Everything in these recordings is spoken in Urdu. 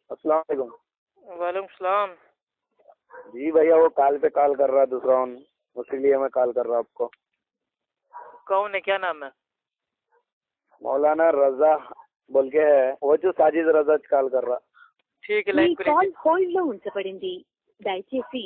السلام علیکم۔ وعلیکم السلام۔ جی بھیا وہ کال پہ کال کر رہا ہے دوسرا ان، اسی لیے میں کال کر رہا ہوں آپ کو۔ کون ہے، کیا نام ہے؟ مولانا رضا بول کے ہے، وہ جو ساجد رضا کال کر رہا۔ ٹھیک ہے، لائن پہ కాల్ హోల్డ్ లో ఉంచబడింది, దయచేసి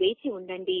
వేచి ఉండండి।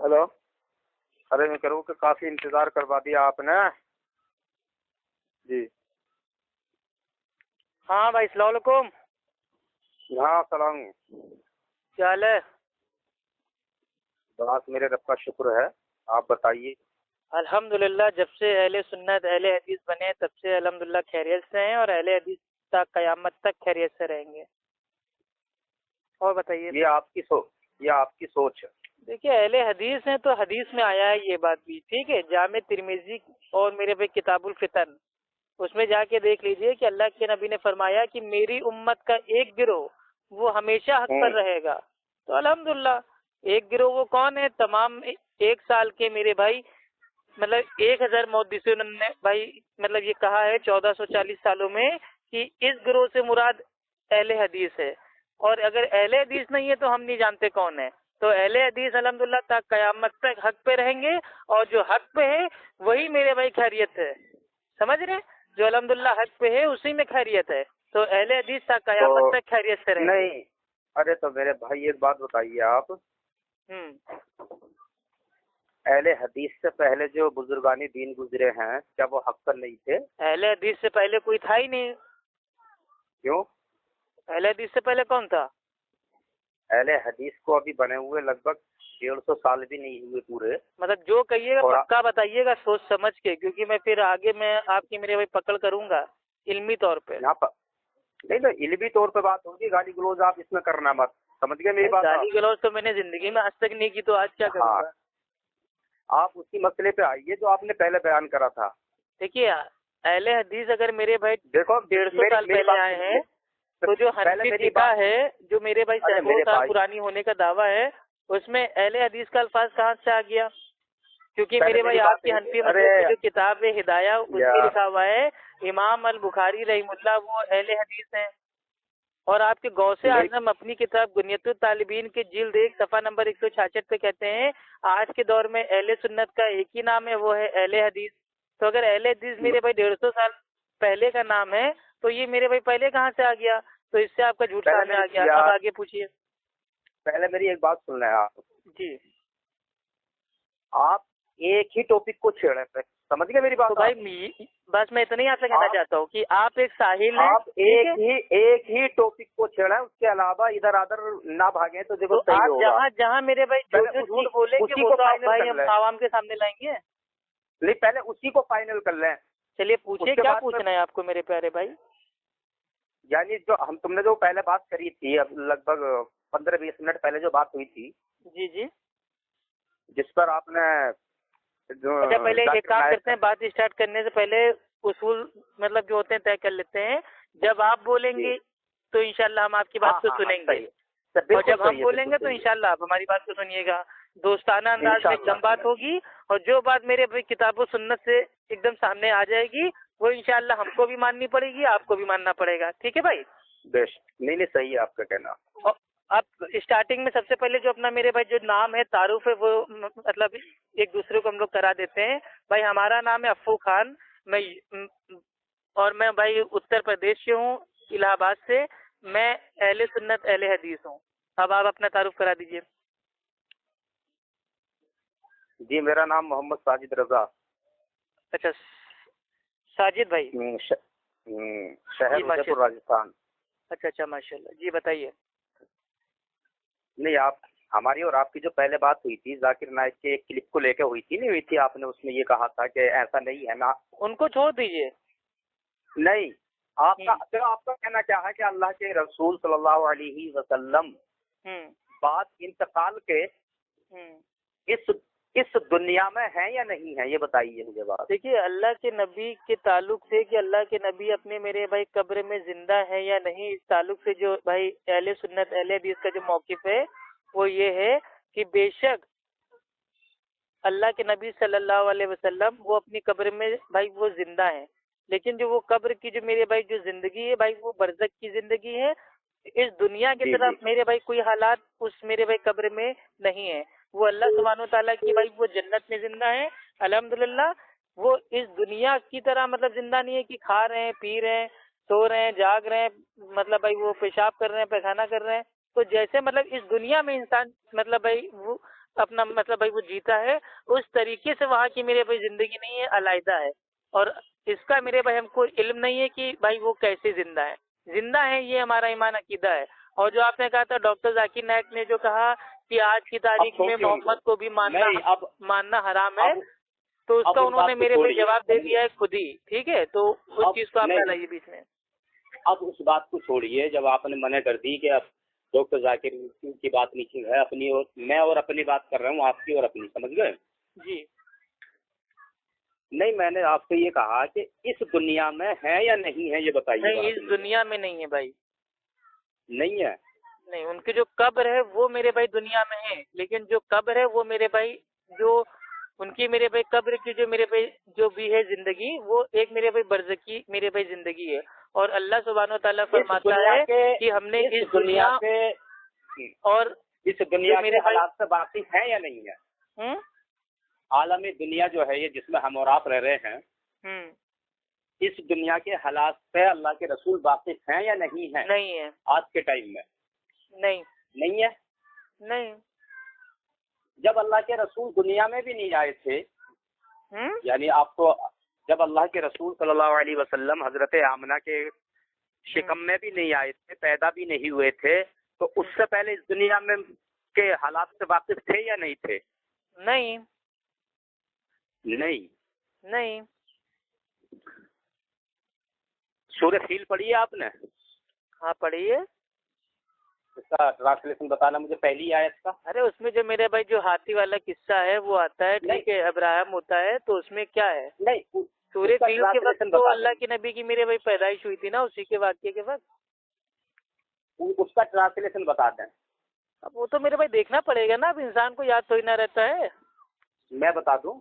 ہلو، ارے میں کروں کہ کافی انتظار کروا دیا آپ نے۔ جی ہاں بھائی، السلام علیکم۔ ہاں سلام۔ کیا حال ہے؟ بس میرے رب کا شکر ہے، آپ بتائیے۔ الحمدللہ، جب سے اہل سنت اہل حدیث بنے تب سے الحمدللہ خیریت سے ہیں، اور اہل حدیث تک قیامت تک خیریت سے رہیں گے۔ اور بتائیے۔ یہ آپ کی سوچ ہے۔ دیکھیے، اہل حدیث ہیں تو حدیث میں آیا ہے یہ بات بھی، ٹھیک ہے؟ جامع ترمذی اور میرے بھائی کتاب الفتن، اس میں جا کے دیکھ لیجئے کہ اللہ کے نبی نے فرمایا کہ میری امت کا ایک گروہ وہ ہمیشہ حق پر رہے گا۔ تو الحمدللہ ایک گروہ وہ کون ہے؟ تمام ایک سال کے میرے بھائی، مطلب 1000 محدثین نے بھائی مطلب یہ کہا ہے 1440 سالوں میں کہ اس گروہ سے مراد اہل حدیث ہے، اور اگر اہل حدیث نہیں ہے تو ہم نہیں جانتے کون ہے۔ تو اہل حدیث الحمدللہ تک قیامت تک حق پہ رہیں گے، اور جو حق پہ ہے وہی میرے بھائی خیریت ہے، سمجھ رہے؟ جو الحمدللہ حق پہ ہے اسی میں خیریت ہے، تو اہل حدیث تک قیامت تک خیریت سے رہیں گے۔ نہیں، ارے تو میرے بھائی ایک بات بتائیے آپ، اہل حدیث سے پہلے جو بزرگان دین گزرے ہیں کیا وہ حق پر نہیں تھے؟ اہل حدیث سے پہلے کوئی تھا ہی نہیں۔ کیوں؟ اہل حدیث سے پہلے کون تھا؟ اہل حدیث کو ابھی بنے ہوئے لگ بھگ 150 سال بھی نہیں ہوئے پورے۔ مطلب جو کہیے گا پکا بتائیے گا سوچ سمجھ کے، کیونکہ میں پھر آگے میں آپ کی میرے بھائی پکڑ کروں گا علمی طور پہ۔ نہیں تو علمی طور پہ بات ہوگی، گالی گلوز آپ اس میں کرنا مت، سمجھ گئے میری بات؟ گالی گلوز تو میں نے زندگی میں آج تک نہیں کی، تو آج کیا کروں گا؟ آپ اسی مسئلے پہ آئیے جو آپ نے پہلے بیان کرا تھا۔ دیکھیے، اہل حدیث اگر میرے بھائی دیکھو 150 سال پہلے آئے ہیں تو جو حنفی فقہ ہے جو میرے بھائی سینکڑوں سال پرانی ہونے کا دعویٰ ہے، اس میں اہل حدیث کا الفاظ کہاں سے آ گیا؟ کیونکہ میرے بھائی آپ کی حنفی مذہب کی جو کتاب ہدایہ اس میں لکھا ہوا ہے امام البخاری رحمہ اللہ وہ اہل حدیث ہیں، اور آپ کے غوث اعظم اپنی کتاب غنیۃ الطالبین کے جلد 1 صفحہ نمبر 166 پہ کہتے ہیں آج کے دور میں اہل سنت کا ایک ہی نام ہے، وہ ہے اہل حدیث۔ تو اگر اہل حدیث میرے بھائی 150 سال پہلے کا نام ہے تو یہ میرے بھائی پہلے کہاں سے آ گیا؟ تو اس سے آپ کا جھوٹ سامنے آ گیا۔ اب آگے پوچھیے۔ پہلے میری ایک بات سن لیں آپ جی، آپ ایک ہی ٹاپک کو چھیڑے پہ، سمجھ گئے میری بات؟ تو بھائی بس میں اتنا ہی آپ سے کہنا چاہتا ہوں کہ آپ ایک ساحل ہیں، آپ ایک ہی ٹاپک کو چھیڑیں، اس کے علاوہ ادھر ادھر نہ بھاگیں تو دیکھو صحیح ہوگا۔ جہاں جہاں میرے بھائی جو جھوٹ بولے کہ وہ تو بھائی ہم عوام کے سامنے لائیں گے۔ نہیں، پہلے اسی کو فائنل کر لیں۔ چلیے پوچھیے، کیا پوچھنا ہے آپ کو میرے پیارے بھائی؟ یعنی جو تم نے جو پہلے بات کری تھی، اب لگ بھگ 15-20 منٹ پہلے جو بات ہوئی تھی، جی جی، جس پر آپ نے اچھا پہلے ایک کام کرتے ہیں، بات اسٹارٹ کرنے سے پہلے اصول مطلب جو ہوتے ہیں طے کر لیتے ہیں۔ جب آپ بولیں گے تو انشاءاللہ ہم آپ کی بات کو سنیں گے، اور جب ہم بولیں گے تو انشاءاللہ آپ ہماری بات کو سنیے گا۔ دوستانہ انداز میں کم بات ہوگی، اور جو بات میرے بھائی کتاب و سنت سے ایک دم سامنے آ جائے گی وہ انشاءاللہ ہم کو بھی ماننی پڑے گی، آپ کو بھی ماننا پڑے گا، ٹھیک ہے بھائی؟ نہیں صحیح ہے آپ کا کہنا۔ اب اسٹارٹنگ میں سب سے پہلے جو اپنا میرے بھائی جو نام ہے تعارف ہے وہ مطلب ایک دوسرے کو ہم لوگ کرا دیتے ہیں۔ بھائی ہمارا نام ہے افو خان، میں بھائی اتر پردیش سے ہوں، الہ آباد سے۔ میں اہل سنت اہل حدیث ہوں۔ اب آپ اپنا تعارف کرا دیجئے۔ جی میرا نام محمد ساجد رضا۔ اچھا ساجد بھائی، شہر اودے پور راجستھان۔ اچھا ماشاء اللہ، جی بتائیے۔ نہیں، آپ ہماری اور آپ کی جو پہلے بات ہوئی تھی ذاکر نائک کے ایک کلپ کو لے کے ہوئی تھی آپ نے اس میں یہ کہا تھا کہ ایسا نہیں ہے نا، ان کو چھوڑ دیجئے۔ نہیں، آپ کا کہنا کیا ہے کہ اللہ کے رسول صلی اللہ علیہ وسلم بعد انتقال کے اس دنیا میں ہیں یا نہیں ہیں، یہ بتائیے مجھے بات۔ دیکھیے، اللہ کے نبی کے تعلق سے کہ اللہ کے نبی اپنے میرے بھائی قبر میں زندہ ہے یا نہیں، اس تعلق سے جو بھائی اہل سنت اہل حدیث کا جو موقف ہے وہ یہ ہے کہ بے شک اللہ کے نبی صلی اللہ علیہ وسلم وہ اپنی قبر میں بھائی وہ زندہ ہیں، لیکن جو وہ قبر کی جو میرے بھائی جو زندگی ہے بھائی وہ برزخ کی زندگی ہے. اس دنیا کی طرح میرے بھائی کوئی حالات اس میرے بھائی قبر میں نہیں ہے. وہ اللہ سبحانہ و تعالیٰ کی بھائی وہ جنت میں زندہ ہے الحمدللہ. وہ اس دنیا کی طرح مطلب زندہ نہیں ہے کہ کھا رہے ہیں، پی رہے ہیں، سو رہے ہیں، جاگ رہے ہیں، مطلب بھائی وہ پیشاب کر رہے ہیں، پیخانہ کر رہے ہیں. تو جیسے مطلب اس دنیا میں انسان مطلب بھائی وہ اپنا مطلب بھائی وہ جیتا ہے، اس طریقے سے وہاں کی میرے بھائی زندگی نہیں ہے، علیحدہ ہے. اور اس کا میرے بھائی ہم کو علم نہیں ہے کہ بھائی وہ کیسے زندہ ہے. زندہ ہے یہ ہمارا ایمان عقیدہ ہے. اور جو آپ نے کہا تھا ڈاکٹر ذاکر نائک نے جو کہا کہ آج کی تاریخ میں محمد کو بھی ماننا حرام ہے، تو اس کا انہوں نے میرے بھائی جواب دے دیا ہے خود ہی. ٹھیک ہے، تو اس چیز کو آپ نہ لائیے بیچ میں. اب اس بات کو چھوڑیے، جب آپ نے منع کر دی کہ اب ڈاکٹر ذاکر کی بات نیچے ہے، اپنی اور میں اور اپنی بات کر رہا ہوں، آپ کی اور اپنی، سمجھ گئے؟ جی نہیں، میں نے آپ سے یہ کہا کہ اس دنیا میں ہے یا نہیں ہے، یہ بتائیے. نہیں، اس دنیا میں نہیں ہے بھائی. نہیں ہے. نہیں، ان کی جو قبر ہے وہ میرے بھائی دنیا میں ہے، لیکن جو قبر ہے وہ میرے بھائی جو ان کی میرے بھائی قبر کی جو میرے بھائی جو بھی ہے زندگی، وہ ایک میرے بھائی برزخی میرے بھائی زندگی ہے. اور اللہ سبحانہ و تعالیٰ فرماتا ہے کہ ہم نے اس دنیا سے اور اس دنیا کے حالات سے واقف ہیں یا نہیں ہے؟ عالم دنیا جو ہے یہ جس میں ہم اور آپ رہ رہے ہیں، اس دنیا کے حالات سے اللہ کے رسول واقف ہیں یا نہیں ہیں؟ نہیں ہے آج کے ٹائم میں نہیں ہے. نہیں. جب اللہ کے رسول دنیا میں بھی نہیں آئے تھے، یعنی آپ کو جب اللہ کے رسول صلی اللہ علیہ وسلم حضرت آمنہ کے شکم میں بھی نہیں آئے تھے، پیدا بھی نہیں ہوئے تھے، تو اس سے پہلے اس دنیا میں کے حالات سے واقف تھے یا نہیں تھے؟ نہیں. نہیں. نہیں. سورہ فیل پڑھی ہے آپ نے؟ ہاں پڑھیے. اس کا ٹرانسلیشن بتانا مجھے پہلی آیت کا. ارے اس میں جو میرے بھائی جو ہاتھی والا قصہ ہے وہ آتا ہے، ٹھیک ہے، ابراہیم ہوتا ہے، تو اس میں کیا ہے؟ نہیں، سورہ فیل کے وقت تو اللہ کے نبی کی میرے بھائی پیدائش ہوئی تھی نا، اسی کے واقعے کے وقت. اس کا ٹرانسلیشن بتا دیں. اب وہ تو میرے بھائی دیکھنا پڑے گا نا، اب انسان کو یاد تھوڑی نہ رہتا ہے. میں بتا دوں.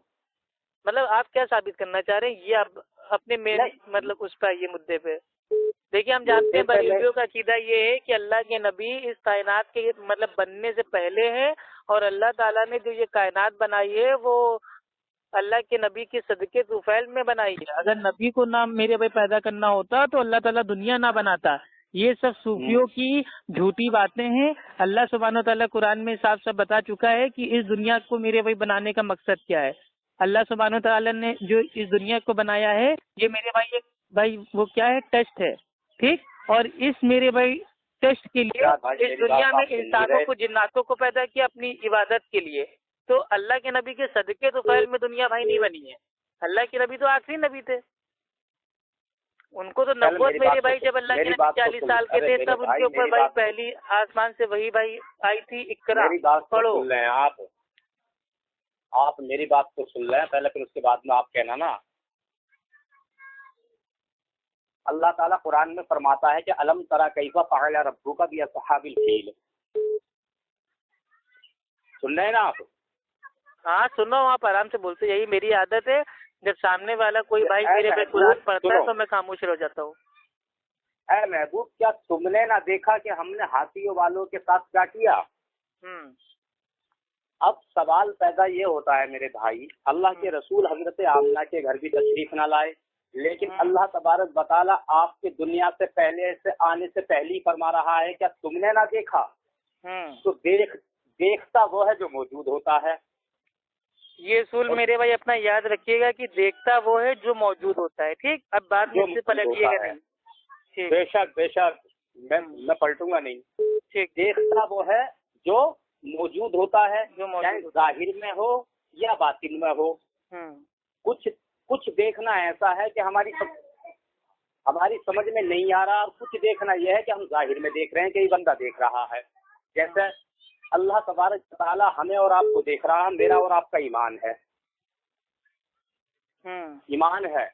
مطلب آپ کیا ثابت کرنا چاہ رہے ہیں یہ اب اپنے مین مطلب اس پہ یہ مدعے پہ دیکھیے، ہم جانتے ہیں بریلویوں کا عقیدہ یہ ہے کہ اللہ کے نبی اس کائنات کے مطلب بننے سے پہلے ہے، اور اللہ تعالیٰ نے جو یہ کائنات بنائی ہے وہ اللہ کے نبی کے صدقے طفیل میں بنائی ہے. اگر نبی کو نہ میرے بھائی پیدا کرنا ہوتا تو اللہ تعالیٰ دنیا نہ بناتا. یہ سب صوفیوں کی جھوٹی باتیں ہیں. اللہ سبحانہ و تعالیٰ قرآن میں صاف صاف بتا چکا ہے کہ اس دنیا کو میرے بھائی بنانے کا مقصد کیا ہے. اللہ سبحانہ و تعالیٰ نے جو اس دنیا کو بنایا ہے یہ میرے بھائی ایک بھائی وہ کیا ہے، ٹیسٹ ہے، ٹھیک. اور اس میرے بھائی ٹیسٹ کے لیے اس دنیا میں انسانوں کو جناتوں کو پیدا کیا اپنی عبادت کے لیے. تو اللہ کے نبی کے صدقے تو خیر میں دنیا بھائی نہیں بنی ہے. اللہ کے نبی تو آخری نبی تھے، ان کو تو نبوت میرے بھائی جب اللہ کے نبی 40 سال کے تھے تب ان کے اوپر بھائی پہلی آسمان سے وہی بھائی آئی تھی، اقرا پڑھو. آپ میری بات کو سن لیں پہلے، پھر اس کے بعد میں آپ کہنا نا. اللہ تعالیٰ قرآن میں فرماتا ہے کہ الم ترى کیف فعل ربک باصحاب الفیل. سن رہے ہیں نا آپ؟ ہاں سنو، آپ آرام سے بولتے. یہی میری عادت ہے، جب سامنے والا کوئی بھائی میرے پہ قرآن پڑھتا ہے تو میں خاموش رہ جاتا ہوں. اے محبوب، کیا تم نے نہ دیکھا کہ ہم نے ہاتھیوں والوں کے ساتھ کیا کیا؟ اب سوال پیدا یہ ہوتا ہے میرے بھائی، اللہ کے رسول حضرت آمنہ کے گھر بھی تشریف نہ لائے، لیکن اللہ تبارک و تعالیٰ آپ کے دنیا سے پہلے سے آنے سے پہلے ہی فرما رہا ہے کیا تم نے نہ دیکھا؟ تو دیکھتا وہ ہے جو موجود ہوتا ہے. یہ اصول میرے بھائی اپنا یاد رکھیے گا کہ دیکھتا وہ ہے جو موجود ہوتا ہے. ٹھیک، اب بات مجھ سے پلٹیے گا نہیں. بے شک بے شک، میں پلٹوں گا نہیں. ٹھیک، دیکھتا وہ ہے جو موجود ہوتا ہے، چاہے ظاہر میں ہو یا باطن میں ہو. کچھ دیکھنا ایسا ہے کہ ہماری سمجھ میں نہیں آ رہا، اور کچھ دیکھنا یہ ہے کہ ہم ظاہر میں دیکھ رہے ہیں کہ یہ بندہ دیکھ رہا ہے. جیسے اللہ تبارک تعالیٰ ہمیں اور آپ کو دیکھ رہا ہے، میرا اور آپ کا ایمان ہے. ایمان ہے،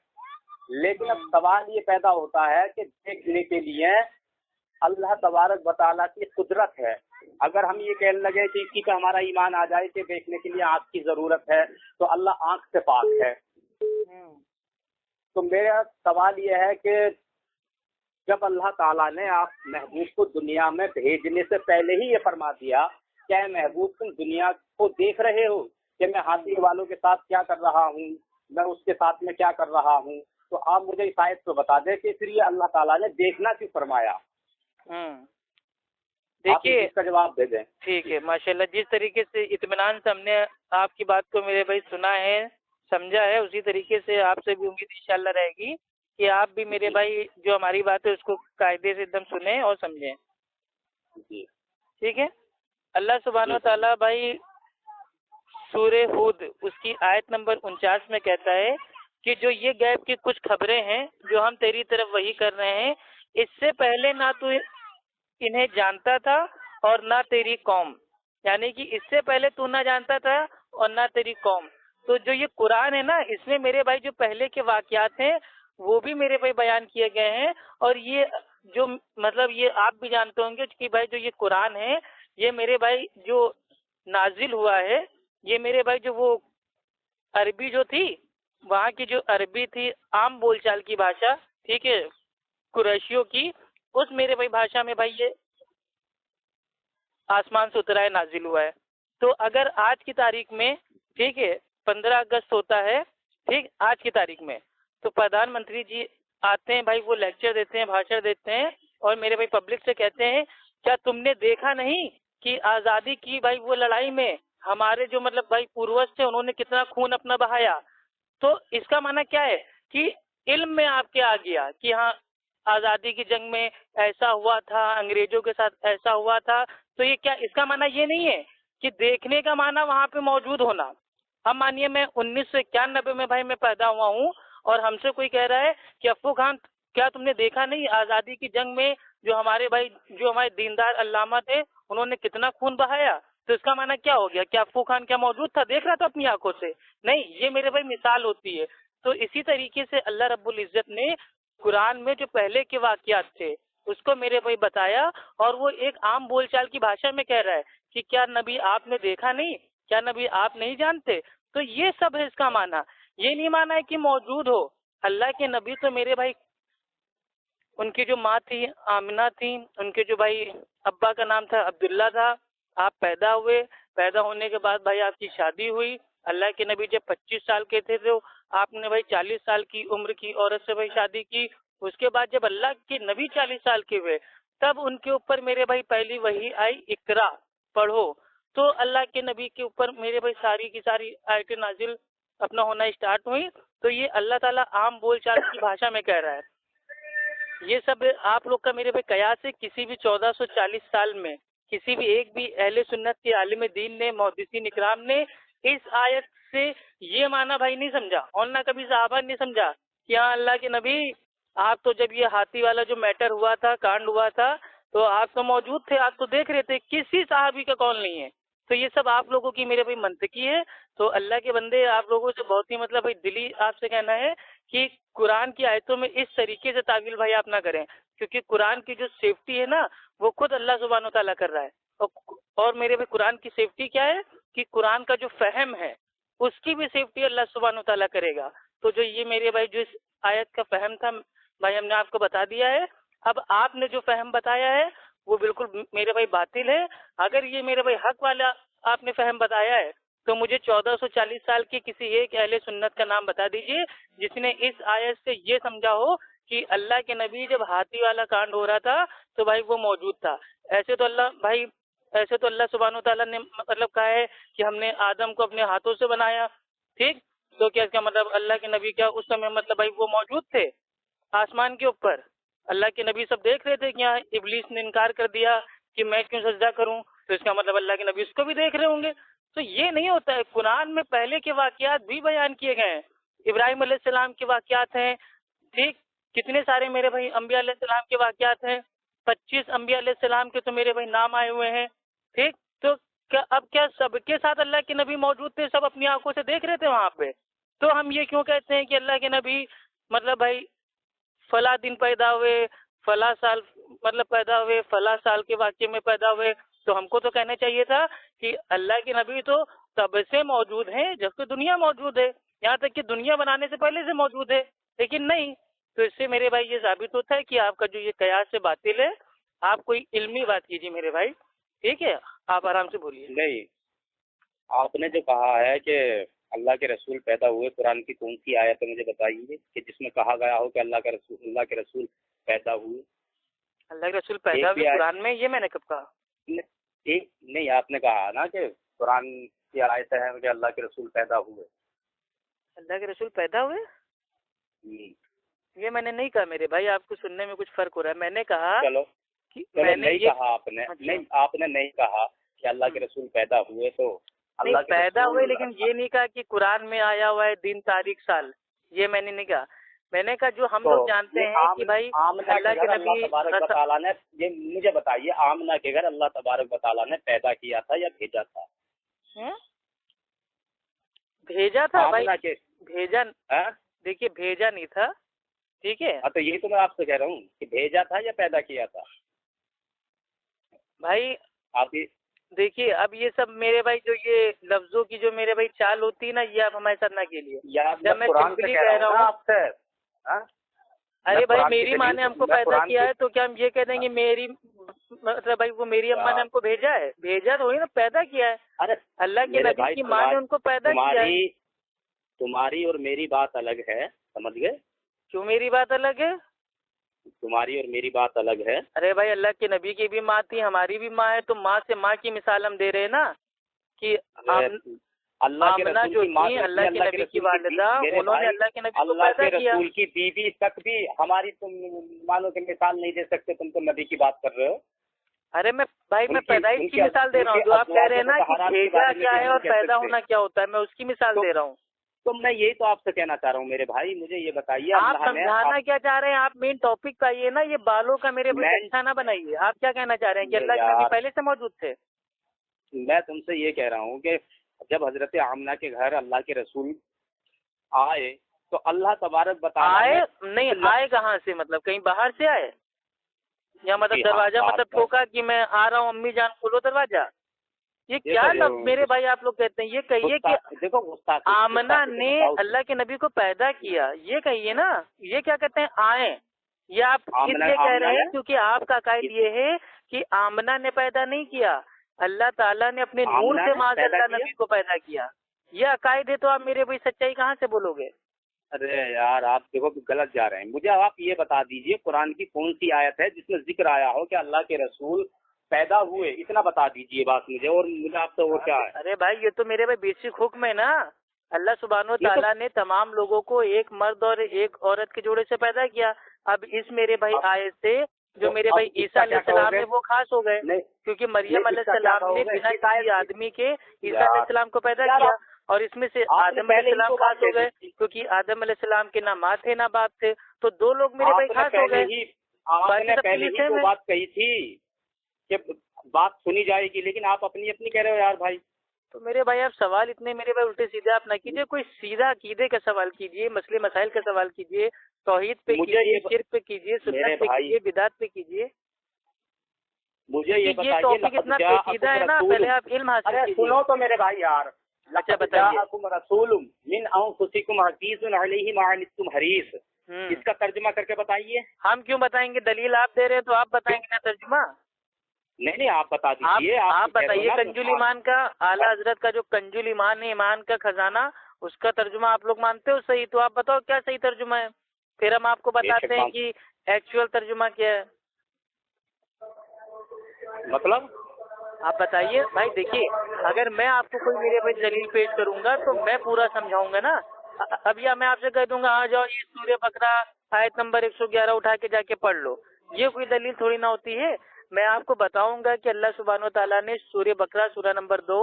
لیکن اب سوال یہ پیدا ہوتا ہے کہ دیکھنے کے لیے اللہ تبارک و تعالیٰ کی قدرت ہے، اگر ہم یہ کہنے لگے کہ اسی پہ ہمارا ایمان آ جائے کہ دیکھنے کے لیے آنکھ کی ضرورت ہے تو اللہ آنکھ سے پاک ہے. تو میرا سوال یہ ہے کہ جب اللہ تعالیٰ نے آپ محبوب کو دنیا میں بھیجنے سے پہلے ہی یہ فرما دیا کیا اے محبوب تم دنیا کو دیکھ رہے ہو کہ میں ہاتھی والوں کے ساتھ کیا کر رہا ہوں, میں اس کے ساتھ میں کیا کر رہا ہوں, تو آپ مجھے اس آیت کو بتا دیں کہ پھر یہ اللہ تعالیٰ نے دیکھنا کیوں فرمایا. دیکھیے اس کا جواب دے دیں. ٹھیک ہے, ماشاءاللہ. جس طریقے سے اطمینان سے ہم نے آپ کی بات کو میرے بھائی سنا ہے, سمجھا ہے, اسی طریقے سے آپ سے بھی امید انشاءاللہ رہے گی کہ آپ بھی میرے بھائی جو ہماری بات ہے اس کو قاعدے سے ایک دم سنیں اور سمجھیں. جی ٹھیک ہے. اللہ سبحانہ و تعالیٰ بھائی سورہ ہود اس کی آیت نمبر 49 میں کہتا ہے کہ جو یہ غیب کی کچھ خبریں ہیں جو ہم تیری طرف وحی کر رہے ہیں, اس سے پہلے نہ تو انہیں جانتا تھا اور نہ تیری قوم, یعنی کہ اس سے پہلے تو نہ جانتا تھا اور نہ تیری قوم. تو جو یہ قرآن ہے نا, اس میں میرے بھائی جو پہلے کے واقعات ہیں وہ بھی میرے بھائی بیان کیے گئے ہیں, اور یہ جو مطلب یہ آپ بھی جانتے ہوں گے کہ بھائی جو یہ قرآن ہے یہ میرے بھائی جو نازل ہوا ہے یہ میرے بھائی جو وہ عربی جو تھی وہاں کی جو عربی تھی عام بول چال کی بھاشا, ٹھیک ہے, قریشیوں کی, اس میرے بھائی بھاشا میں بھائی یہ آسمان سے اترا ہے, نازل ہوا ہے. تو اگر آج کی تاریخ میں, ٹھیک ہے, 15 اگست ہوتا ہے, ٹھیک, آج کی تاریخ میں, تو پردھان منتری جی آتے ہیں بھائی, وہ لیکچر دیتے ہیں, بھاشن دیتے ہیں, اور میرے بھائی پبلک سے کہتے ہیں کیا تم نے دیکھا نہیں کہ آزادی کی بھائی وہ لڑائی میں ہمارے جو مطلب بھائی پوروج تھے انہوں نے کتنا خون اپنا بہایا. تو اس کا معنی کیا ہے کہ علم میں آپ کے آ گیا کہ ہاں آزادی کی جنگ میں ایسا ہوا تھا, انگریزوں کے ساتھ ایسا ہوا تھا. تو یہ کیا, اس کا معنی یہ نہیں ہے کہ دیکھنے کا معنی وہاں پہ موجود ہونا. ہم مانیے میں 1991 میں بھائی میں پیدا ہوا ہوں اور ہم سے کوئی کہہ رہا ہے کہ افو خان کیا تم نے دیکھا نہیں آزادی کی جنگ میں جو ہمارے بھائی جو ہمارے دیندار علامہ تھے انہوں نے کتنا خون بہایا. تو اس کا معنی کیا ہو گیا, کیا افو خان کیا موجود تھا, دیکھ رہا تھا اپنی آنکھوں سے؟ نہیں, یہ میرے بھائی مثال ہوتی ہے. تو اسی طریقے سے اللہ رب العزت نے قرآن میں جو پہلے کے واقعات تھے اس کو میرے بھائی بتایا, اور وہ ایک عام بول چال کی بھاشا میں کہہ رہا ہے کہ کیا نبی آپ نے دیکھا نہیں, کیا نبی آپ نہیں جانتے. تو یہ سب ہے اس کا معنی. یہ نہیں مانا ہے کہ موجود ہو. اللہ کے نبی تو میرے بھائی ان کی جو ماں تھی آمنہ تھی, ان کے جو بھائی ابا کا نام تھا عبداللہ تھا, آپ پیدا ہوئے, پیدا ہونے کے بعد بھائی آپ کی شادی ہوئی. اللہ کے نبی جب 25 سال کے تھے تو آپ نے بھائی 40 سال کی عمر کی عورت سے بھائی شادی کی. اس کے بعد جب اللہ کے نبی 40 سال کے ہوئے تب ان کے اوپر میرے بھائی پہلی وحی آئی, اقرا پڑھو. تو اللہ کے نبی کے اوپر میرے بھائی ساری کی ساری آیتیں نازل اپنا ہونا اسٹارٹ ہوئی. تو یہ اللہ تعالیٰ عام بول چال کی بھاشا میں کہہ رہا ہے. یہ سب آپ لوگ کا میرے بھائی قیاس ہے. کسی بھی 1440 سال میں کسی بھی ایک بھی اہل سنت کے عالم دین نے, محدثین اکرام نے اس آیت سے یہ معنی بھائی نہیں سمجھا, اور نہ کبھی صحابہ نے سمجھا کہ ہاں اللہ کے نبی آپ تو جب یہ ہاتھی والا جو میٹر ہوا تھا, کانڈ ہوا تھا, تو آپ تو موجود تھے, آپ تو دیکھ رہے تھے. کسی صحابی کا قول نہیں ہے. تو یہ سب آپ لوگوں کی میرے بھائی منطقی ہے. تو اللہ کے بندے آپ لوگوں سے بہت ہی مطلب بھائی دلی آپ سے کہنا ہے کہ قرآن کی آیتوں میں اس طریقے سے تعویل بھائی آپ نہ کریں, کیونکہ قرآن کی جو سیفٹی ہے نا وہ خود اللہ سبحانہ و تعالیٰ کر رہا ہے. اور میرے بھائی قرآن کی سیفٹی کیا ہے کہ قرآن کا جو فہم ہے اس کی بھی سیفٹی اللہ سبحانہ و تعالیٰ کرے گا. تو جو یہ میرے بھائی جو اس آیت کا فہم تھا بھائی ہم نے آپ کو بتا دیا ہے. اب آپ نے جو فہم بتایا ہے وہ بالکل میرے بھائی باطل ہے. اگر یہ میرے بھائی حق والا آپ نے فہم بتایا ہے تو مجھے 1440 سال کے کسی ایک اہل سنت کا نام بتا دیجئے جس نے اس آیت سے یہ سمجھا ہو کہ اللہ کے نبی جب ہاتھی والا کانڈ ہو رہا تھا تو بھائی وہ موجود تھا. ایسے تو اللہ سبحانہ تعالیٰ نے مطلب کہا ہے کہ ہم نے آدم کو اپنے ہاتھوں سے بنایا, ٹھیک. تو کیا اس کا مطلب اللہ کے نبی کیا اس سمے مطلب بھائی وہ موجود تھے آسمان کے اوپر؟ اللہ کے نبی سب دیکھ رہے تھے کہ یہاں ابلیس نے انکار کر دیا کہ میں کیوں سجدہ کروں, تو اس کا مطلب اللہ کے نبی اس کو بھی دیکھ رہے ہوں گے. تو یہ نہیں ہوتا ہے. قرآن میں پہلے کے واقعات بھی بیان کیے گئے ہیں. ابراہیم علیہ السلام کے واقعات ہیں, ٹھیک. کتنے سارے میرے بھائی انبیاء علیہ السلام کے واقعات ہیں. 25 انبیاء علیہ السلام کے تو میرے بھائی نام آئے ہوئے ہیں, ٹھیک. تو اب کیا سب کے ساتھ اللہ کے نبی موجود تھے, سب اپنی آنکھوں سے دیکھ رہے تھے وہاں پہ؟ تو ہم یہ کیوں کہتے ہیں کہ اللہ کے نبی مطلب بھائی فلاں دن پیدا ہوئے, فلاں سال مطلب پیدا ہوئے, فلاں سال کے واقعے میں پیدا ہوئے, تو ہم کو تو کہنا چاہیے تھا کہ اللہ کے نبی تو تب سے موجود ہیں جب کہ دنیا موجود ہے، یہاں تک کہ دنیا بنانے سے پہلے سے موجود ہے، لیکن نہیں۔ تو اس سے میرے بھائی یہ ثابت ہوتا ہے کہ آپ کا جو یہ قیاس سے باطل ہے۔ آپ کوئی علمی بات کیجیے میرے بھائی، ٹھیک ہے؟ آپ آرام سے بولیے۔ نہیں، آپ نے جو کہا ہے کہ اللہ کے رسول پیدا ہوئے، قرآن کی کون سی آیت ہے مجھے بتائیے کہ جس میں کہا گیا ہو کہ اللہ کے رسول پیدا ہوئے؟ اللہ کے رسول پیدا ہوئے قرآن میں؟ یہ میں نے کب کہا؟ نہیں، آپ نے کہا نا کہ قرآن کی آیت ہے کہ اللہ کے رسول پیدا ہوئے۔ اللہ کے رسول پیدا ہوئے؟ یہ میں نے نہیں کہا میرے بھائی، آپ کو سننے میں کچھ فرق ہو رہا ہے۔ میں نے کہا نہیں کہا آپ نے، نہیں آپ نے نہیں کہا کہ اللہ کے رسول پیدا ہوئے، تو اللہ پیدا ہوئے، لیکن یہ نہیں کہا کہ قرآن میں آیا ہوا ہے دن تاریخ سال، یہ میں نے نہیں کہا۔ میں نے کہا جو ہم لوگ جانتے ہیں کہ بھائی اللہ کے نبی تبارک تعالیٰ نے، یہ مجھے بتائیے، آمنہ کے گھر اللہ تبارک تعالیٰ نے پیدا کیا تھا یا بھیجا تھا؟ بھیجا تھا بھائی، بھیجا، دیکھیے بھیجا نہیں تھا، ٹھیک ہے؟ تو یہی تو میں آپ سے کہہ رہا ہوں کہ بھیجا تھا یا پیدا کیا تھا بھائی۔ آپ دیکھیے اب یہ سب میرے بھائی جو یہ لفظوں کی جو میرے بھائی چال ہوتی ہے نا، یہ آپ ہمارے ساتھ نہ کیجیے۔ جب میں سمپلی کہہ رہا ہوں آپ سے، ارے بھائی میری ماں نے ہم کو پیدا کیا ہے تو کیا ہم یہ کہہ دیں گے میری مطلب بھائی وہ میری اماں نے ہم کو بھیجا ہے؟ بھیجا تو وہی نا، پیدا کیا ہے۔ ارے اللہ کے نبی کی ماں نے ان کو پیدا کیا ہے۔ تمہاری اور میری بات الگ ہے، سمجھ گئے؟ کیوں میری بات الگ ہے؟ تمہاری اور میری بات الگ ہے۔ ارے بھائی اللہ کے نبی کی بھی ماں تھی، ہماری بھی ماں ہے، تو ماں سے ماں کی مثال ہم دے رہے ہیں نا کہ آمنہ جو تھی اللہ کے نبی کی والدہ، انہوں نے اللہ کے نبی کو پیدا کیا۔ رسول کی بیوی تک بھی ہماری تم مانو کہ مثال نہیں دے سکتے، تم تو نبی کی بات کر رہے ہو۔ ارے میں بھائی میں پیدائش کی مثال دے رہا ہوں، جو آپ کہہ رہے ہیں نا کہ بھیجا کیا ہے اور پیدا ہونا کیا ہوتا ہے، میں اس کی مثال دے رہا ہوں۔ تو میں یہی تو آپ سے کہنا چاہ رہا ہوں میرے بھائی، مجھے یہ بتائیے آپ سمجھانا کیا چاہ رہے ہیں؟ آپ مین ٹاپک پہ آئیے نا، یہ بالوں کا میرے بھائی اچھا نہ بنائیے۔ آپ کیا کہنا چاہ رہے ہیں کہ اللہ کے نبی پہلے سے موجود تھے؟ میں تم سے یہ کہہ رہا ہوں کہ جب حضرت آمنہ کے گھر اللہ کے رسول آئے تو اللہ تبارک آئے نہیں، آئے کہاں سے؟ مطلب کہیں باہر سے آئے یا مطلب دروازہ مطلب ٹھوکا کہ میں آ رہا ہوں امی جان کھولو دروازہ؟ یہ کیا لفظ میرے بھائی آپ لوگ کہتے ہیں؟ یہ کہیے کہ آمنہ نے اللہ کے نبی کو پیدا کیا، یہ کہیے نا۔ یہ کیا کہتے ہیں آئے؟ یہ آپ اس لیے کہہ رہے ہیں کیونکہ آپ کا عقائد یہ ہے کہ آمنہ نے پیدا نہیں کیا، اللہ تعالیٰ نے اپنے نور سے معاذ اللہ نبی کو پیدا کیا۔ یہ عقائد ہے تو آپ میرے بھائی سچائی کہاں سے بولو گے؟ ارے یار آپ دیکھو غلط جا رہے ہیں۔ مجھے آپ یہ بتا دیجئے قرآن کی کون سی آیت ہے جس میں ذکر آیا ہو کہ اللہ کے رسول پیدا ہوئے، اتنا بتا دیجئے بات مجھے، اور مجھے آپ سے اور کیا ہے۔ ارے بھائی یہ تو میرے بھائی بیسک حکم ہے نا، اللہ سبحانہ و تعالیٰ نے تمام لوگوں کو ایک مرد اور ایک عورت کے جوڑے سے پیدا کیا۔ اب اس میرے بھائی آیت سے جو میرے بھائی عیسیٰ علیہ السلام ہے وہ خاص ہو گئے، کیونکہ مریم علیہ السلام نے بنا کسی آدمی کے عیسیٰ علیہ السلام کو پیدا کیا، اور اس میں سے آدم علیہ السلام خاص ہو گئے کیونکہ آدم علیہ السلام کے نہ ماں تھے نہ باپ تھے، تو دو لوگ میرے بھائی خاص ہو گئے۔ آپ نے پہلے ہی وہ بات کہی تھی کہ بات سنی جائے گی، لیکن آپ اپنی اپنی کہہ رہے ہو یار بھائی۔ تو میرے بھائی آپ سوال اتنے میرے بھائی الٹے سیدھے آپ نہ کیجیے، کوئی سیدھا عقیدے کا سوال کیجیے، مسئلے مسائل کا سوال کیجیے، توحید پہ کیجیے، شرک پہ کیجیے، سنت پہ کیجیے، بدعت پہ کیجیے۔ مجھے یہ بتائیے ٹاپک اتنا پیچیدہ ہے نا، پہلے آپ علم حاصل کیجیے۔ سنو تو میرے بھائی یار، اچھا بتائیے۔ رسول من انفسکم عزیز علیہ ما عنتم حریص، اس کا ترجمہ کر کے بتائیے۔ ہم کیوں بتائیں گے؟ دلیل آپ دے رہے ہیں تو آپ بتائیں گے نا ترجمہ؟ نہیں آپ بتا دیجیے۔ آپ بتائیے کنجول ایمان کا، اعلیٰ حضرت کا جو کنجول ایمان ہے، ایمان کا خزانہ، اس کا ترجمہ آپ لوگ مانتے ہو صحیح؟ تو آپ بتاؤ کیا صحیح ترجمہ ہے، پھر ہم آپ کو بتاتے ہیں کہ ایکچوئل ترجمہ کیا ہے۔ مطلب آپ بتائیے بھائی۔ دیکھیے اگر میں آپ کو کوئی میرے بھائی دلیل پیش کروں گا تو میں پورا سمجھاؤں گا نا۔ اب یا میں آپ سے کہہ دوں گا آ جاؤ یہ سورہ بقرہ آیت نمبر 111 اٹھا کے جا کے پڑھ لو، یہ کوئی دلیل تھوڑی نہ ہوتی ہے۔ میں آپ کو بتاؤں گا کہ اللہ سبحانہ و تعالیٰ نے سورہ بقرہ سورہ نمبر 2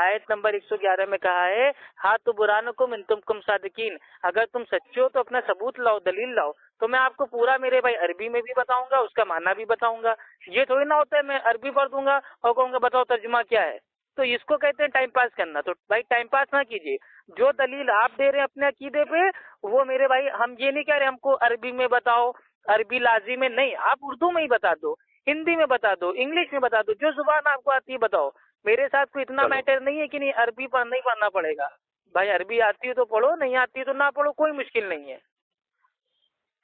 آیت نمبر 111 میں کہا ہے ہاتھ برہانکم ان تم صادقین، اگر تم سچے ہو تو اپنا ثبوت لاؤ، دلیل لاؤ۔ تو میں آپ کو پورا میرے بھائی عربی میں بھی بتاؤں گا، اس کا معنی بھی بتاؤں گا۔ یہ تھوڑی نہ ہوتا ہے میں عربی پڑھ دوں گا اور کہوں گا بتاؤ ترجمہ کیا ہے، تو اس کو کہتے ہیں ٹائم پاس کرنا۔ تو بھائی ٹائم پاس نہ کیجیے، جو دلیل آپ دے رہے ہیں اپنے عقیدے پہ وہ میرے بھائی ہم یہ نہیں کہہ رہے ہم کو عربی میں بتاؤ، عربی لازم ہے، نہیں، آپ اردو میں ہی بتا دو۔ ہندی میں بتا دو، انگلش میں بتا دو، جو زبان آپ کو آتی ہے بتاؤ. میرے ساتھ کوئی اتنا میٹر نہیں ہے کہ نہیں عربی نہیں پڑھنا پڑے گا. بھائی عربی آتی ہے تو پڑھو، نہیں آتی ہے تو نہ پڑھو، کوئی مشکل نہیں ہے.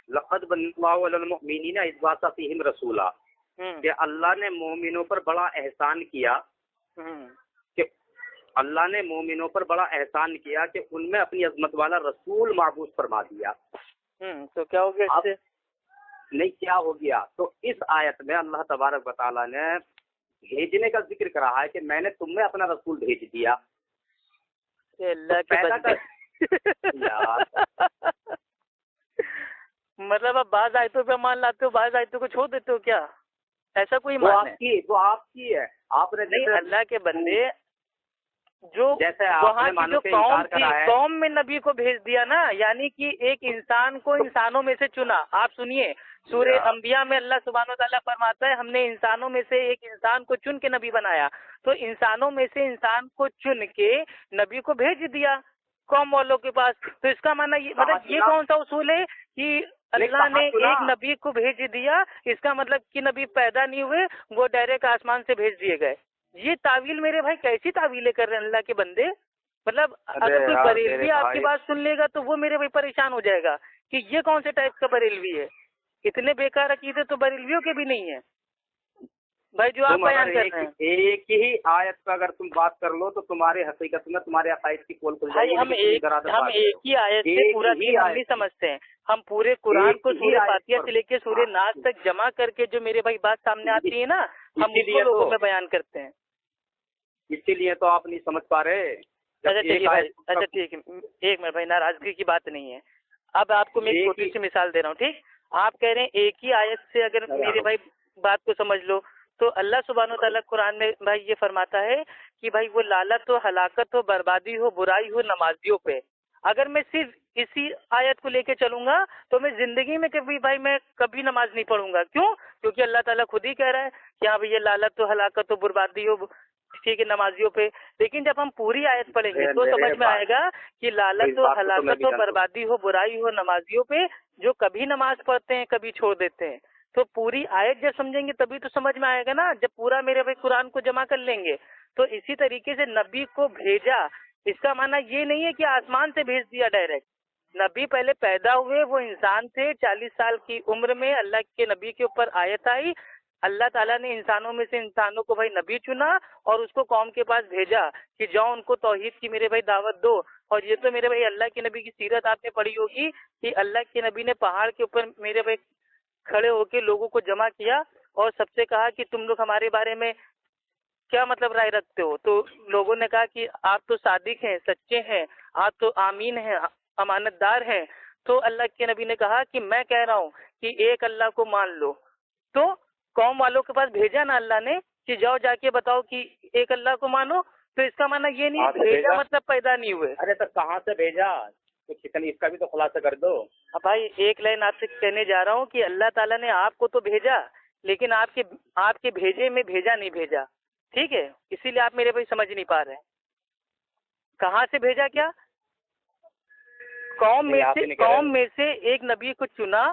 لقد من اللہ علی المؤمنین اذ بعث فیہم رسولا، کہ اللہ نے مومنوں پر بڑا احسان کیا، کہ اللہ نے مومنوں پر بڑا احسان کیا کہ ان میں اپنی عظمت والا رسول معبوس فرما دیا. تو کیا ہو گیا اس سے؟ نہیں کیا ہو گیا، تو اس آیت میں اللہ تبارک و تعالیٰ نے بھیجنے کا ذکر کرا ہے کہ میں نے تم میں اپنا رسول بھیج دیا. اللہ کے بندے مطلب اب بعض آیتوں پہ مان لاتے ہو، بعض آیتوں کو چھوڑ دیتے ہو کیا؟ ایسا کوئی مان ہے؟ وہ آپ کی ہے. آپ نے نہیں، اللہ کے بندے جو جیسے وہاں کی جو قوم تھی، قوم میں نبی کو بھیج دیا نا، یعنی کہ ایک انسان کو انسانوں میں سے چنا. آپ سنیے سورہ انبیاء میں اللہ سبحانہ و تعالیٰ فرماتا ہے ہم نے انسانوں میں سے ایک انسان کو چن کے نبی بنایا. تو انسانوں میں سے انسان کو چن کے نبی کو بھیج دیا قوم والوں کے پاس. تو اس کا مطلب یہ کون سا اصول ہے کہ اللہ نے ایک نبی کو بھیج دیا، اس کا مطلب کہ نبی پیدا نہیں ہوئے، وہ ڈائریکٹ آسمان سے بھیج دیے گئے؟ یہ تعویل میرے بھائی کیسی تعویلیں کر رہے ہیں اللہ کے بندے. مطلب اگر کوئی بریلوی آپ کی بات سن لے گا تو وہ میرے بھائی پریشان ہو جائے گا کہ یہ کون سے ٹائپ کا بریلوی ہے. اتنے بیکار عقیدے تو بریلویوں کے بھی نہیں ہیں بھائی جو آپ بیان کر رہے ہیں. ایک ہی آیت پہ اگر تم بات کر لو تو تمہارے حقیقت میں تمہارے عقائد کی پول کھل جائے گی. ہم ایک ہی آیت سے پورا دین ہم نہیں سمجھتے ہیں. ہم پورے قرآن کو سورہ فاتحہ سے لے کے سورہ ناس تک جمع کر کے جو میرے بھائی بات سامنے آتی ہے نا، ہم اس کو لوگوں میں بیان کرتے ہیں. اسی لیے تو آپ نہیں سمجھ پا رہے. اچھا ٹھیک ہے بھائی، اچھا ٹھیک ہے، ایک منٹ بھائی، ناراضگی کی بات نہیں ہے. اب آپ کو میں ایک چھوٹی سی مثال دے رہا ہوں. ٹھیک، آپ کہہ رہے ہیں ایک ہی آیت سے اگر میرے بھائی بات کو سمجھ لو تو اللہ سبحانہ و تعالیٰ قرآن میں بھائی یہ فرماتا ہے کہ بھائی وہ لالت ہو، ہلاکت ہو، بربادی ہو، برائی ہو نمازیوں پہ. اگر میں صرف اسی آیت کو لے کے چلوں گا تو میں زندگی میں کبھی بھائی میں کبھی نماز نہیں پڑھوں گا. کیوں؟ کیونکہ اللہ تعالیٰ خود ہی کہہ رہا ہے کہ ہاں بھائی یہ لالت ہو، ہلاکت ہو، بربادی ہو ٹھیک ہے نمازیوں پہ. لیکن جب ہم پوری آیت پڑھیں گے تو سمجھ میں آئے گا کہ لالت ہو، ہلاکت ہو، بربادی ہو، برائی ہو نمازیوں پہ جو کبھی نماز پڑھتے ہیں کبھی چھوڑ دیتے ہیں. تو پوری آیت جب سمجھیں گے تبھی تو سمجھ میں آئے گا نا، جب پورا میرے بھائی قرآن کو جمع کر لیں گے. تو اسی طریقے سے نبی کو بھیجا، اس کا معنی یہ نہیں ہے کہ آسمان سے بھیج دیا ڈائریکٹ. نبی پہلے پیدا ہوئے، وہ انسان تھے، 40 سال کی عمر میں اللہ کے نبی کے اوپر آیت آئی. اللہ تعالیٰ نے انسانوں میں سے انسانوں کو بھائی نبی چنا اور اس کو قوم کے پاس بھیجا کہ جاؤ ان کو توحید کی میرے بھائی دعوت دو. اور یہ تو میرے بھائی اللہ کے نبی کی سیرت آپ نے پڑھی ہوگی کہ اللہ کے نبی نے پہاڑ کے اوپر میرے بھائی کھڑے ہو کے لوگوں کو جمع کیا اور سب سے کہا کہ تم لوگ ہمارے بارے میں کیا مطلب رائے رکھتے ہو. تو لوگوں نے کہا کہ آپ تو صادق ہیں، سچے ہیں، آپ تو آمین ہیں، امانت دار ہیں. تو اللہ کے نبی نے کہا کہ میں کہہ رہا ہوں کہ ایک اللہ کو مان لو. تو قوم والوں کے پاس بھیجا نا اللہ نے کہ جاؤ جا کے بتاؤ کہ ایک اللہ کو مانو. تو اس کا معنی یہ نہیں بھیجا مطلب پیدا نہیں ہوئے. ارے تو کہاں سے بھیجا؟ کچھ اس کا بھی تو خلاصہ کر دو. بھائی ایک لائن آپ سے کہنے جا رہا ہوں کہ اللہ تعالیٰ نے آپ کو تو بھیجا لیکن آپ کے بھیجے میں بھیجا نہیں بھیجا. ٹھیک ہے، اسی لیے آپ میرے بھائی سمجھ نہیں پا رہے ہیں. کہاں سے بھیجا؟ کیا قوم میں سے ایک نبی کو چنا